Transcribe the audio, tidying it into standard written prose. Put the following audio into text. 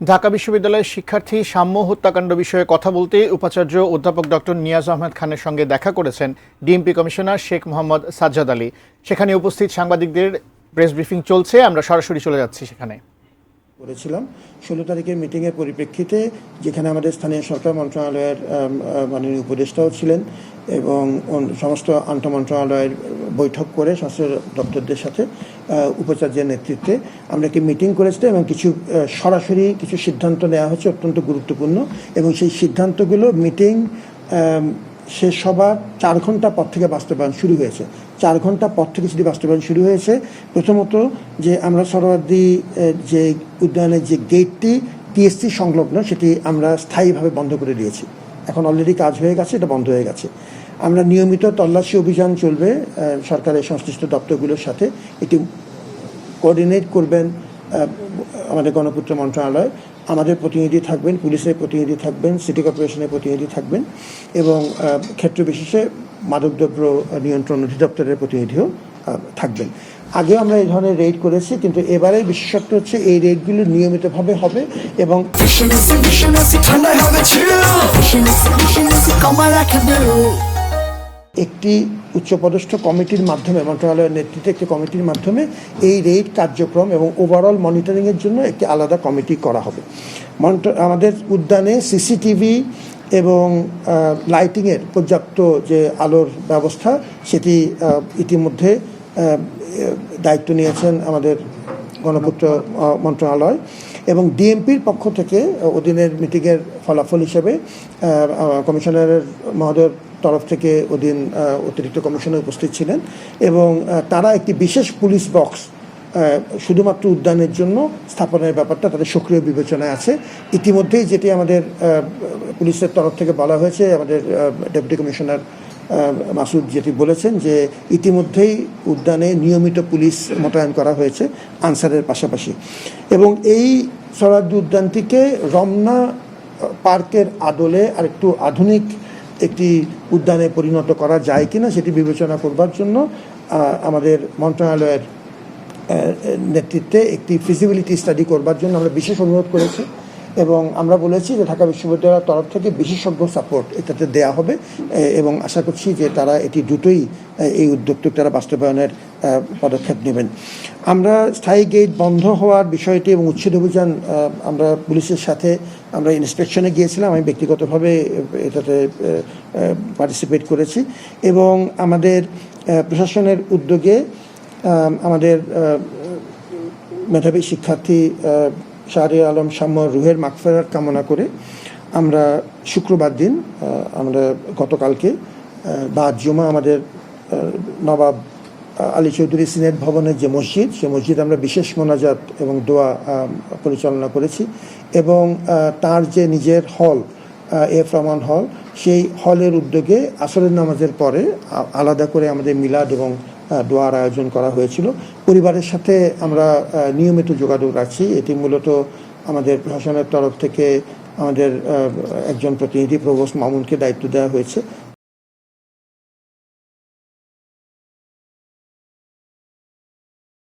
ঢাকা বিশ্ববিদ্যালয়ের শিক্ষার্থী সাম্য হত্যাকাণ্ড বিষয়ে কথা বলতে উপাচার্য অধ্যাপক ডক্টর নিয়াজ আহমেদ খানের সঙ্গে দেখা করেছেন ডিএমপি কমিশনার শেখ মোহাম্মদ সাজ্জাদ আলী। সেখানে উপস্থিত সাংবাদিকদের প্রেস ব্রিফিং চলছে, আমরা সরাসরি চলে যাচ্ছি সেখানে। করেছিলাম 16 তারিখের মিটিংয়ের পরিপ্রেক্ষিতে, যেখানে আমাদের স্থানীয় সরকার মন্ত্রণালয়ের মাননীয় উপদেষ্টাও ছিলেন এবং সমস্ত আন্তঃ মন্ত্রণালয়ের বৈঠক করে স্বাস্থ্য দপ্তরদের সাথে উপাচার্যের নেতৃত্বে আমরা একটি মিটিং করেছিলাম এবং সরাসরি কিছু সিদ্ধান্ত নেওয়া হচ্ছে অত্যন্ত গুরুত্বপূর্ণ। এবং সেই সিদ্ধান্তগুলো মিটিং শেষ হবার 4 ঘন্টা পর থেকে বাস্তবায়ন শুরু হয়েছে। 4 ঘন্টা পর থেকে সেটি বাস্তবায়ন শুরু হয়েছে। প্রথমত, যে আমরা সরোয়ার্দী যে উদ্যানের যে গেটটি টিএসসি সংলগ্ন, সেটি আমরা স্থায়ীভাবে বন্ধ করে দিয়েছি। এখন অলরেডি কাজ হয়ে গেছে, এটা বন্ধ হয়ে গেছে। আমরা নিয়মিত তল্লাশি অভিযান চলবে সরকারের সংশ্লিষ্ট দপ্তরগুলোর সাথে। এটি কোঅর্ডিনেট করবেন আমাদের গণপূর্ত মন্ত্রণালয়, আমাদের প্রতিনিধি থাকবেন, পুলিশের প্রতিনিধি থাকবেন, সিটি কর্পোরেশনের প্রতিনিধি থাকবেন এবং ক্ষেত্র বিশেষে মাদকদ্রব্য নিয়ন্ত্রণ অধিদপ্তরের প্রতিনিধিও থাকবেন। আগেও আমরা এই ধরনের রেড করেছি, কিন্তু এবারে বিশেষত্ব হচ্ছে এই রেডগুলো নিয়মিতভাবে হবে এবং একটি উচ্চপদস্থ কমিটির মাধ্যমে, মন্ত্রণালয়ের নেতৃত্বে একটি কমিটির মাধ্যমে এই রেড কার্যক্রম এবং ওভারঅল মনিটরিংয়ের জন্য একটি আলাদা কমিটি করা হবে। আমাদের উদ্যানে সিসিটিভি এবং লাইটিংয়ের পর্যাপ্ত যে আলোর ব্যবস্থা, সেটি ইতিমধ্যে দায়িত্ব নিয়েছেন আমাদের গণপূর্ত মন্ত্রণালয় এবং ডিএমপির পক্ষ থেকে ওদিনের মিটিংয়ের ফলাফল হিসেবে কমিশনারের মহোদয়ের তরফ থেকে ওদিন অতিরিক্ত কমিশনার উপস্থিত ছিলেন এবং তারা একটি বিশেষ পুলিশ বক্স শুধুমাত্র উদ্যানের জন্য স্থাপনের ব্যাপারটা তাদের সক্রিয় বিবেচনায় আছে। ইতিমধ্যেই যেটি আমাদের পুলিশের তরফ থেকে বলা হয়েছে, আমাদের ডেপুটি কমিশনার মাসুদ যেটি বলেছেন যে ইতিমধ্যেই উদ্যানে নিয়মিত পুলিশ মোতায়েন করা হয়েছে আনসারের পাশাপাশি। এবং এই সরোয়ার্দী উদ্যানটিকে রমনা পার্কের আদলে আরেকটু আধুনিক একটি উদ্যানে পরিণত করা যায় কিনা সেটি বিবেচনা করবার জন্য আমাদের মন্ত্রণালয়ের নেতৃত্বে একটি ফিজিবিলিটি স্টাডি করবার জন্য আমরা বিশেষ অনুরোধ করেছি এবং আমরা বলেছি যে ঢাকা বিশ্ববিদ্যালয়ের তরফ থেকে বিশেষজ্ঞ সাপোর্ট এটাতে দেয়া হবে এবং আশা করছি যে তারা এটি দ্রুতই এই উদ্যোগটি তারা বাস্তবায়নের পদক্ষেপ নেবেন। আমরা স্থায়ী গেট বন্ধ হওয়ার বিষয়টি এবং উচ্ছেদ অভিযান আমরা পুলিশের সাথে আমরা ইন্সপেকশনে গিয়েছিলাম, আমি ব্যক্তিগতভাবে এটাতে পার্টিসিপেট করেছি এবং আমাদের প্রশাসনের উদ্যোগে আমাদের মেধাবী শিক্ষার্থী শাহরিয়ার আলম সাম্য রুহের মাগফিরাত কামনা করে আমরা শুক্রবার দিন আমরা গতকালকে বাদ জুমা আমাদের নবাব আলী চৌধুরী সিনেট ভবনের যে মসজিদ, সে মসজিদ আমরা বিশেষ মোনাজাত এবং দোয়া পরিচালনা করেছি এবং তার যে নিজের হল এফ রহমান হল, সেই হলের উদ্যোগে আসরের নামাজের পরে আলাদা করে আমাদের মিলাদ এবং দোয়ার আয়োজন করা হয়েছিল। পরিবারের সাথে আমরা নিয়মিত যোগাযোগ রাখছি। এটি মূলত আমাদের প্রশাসনের তরফ থেকে আমাদের একজন প্রতিনিধি প্রভোস্ট মামুনকে দায়িত্ব দেওয়া হয়েছে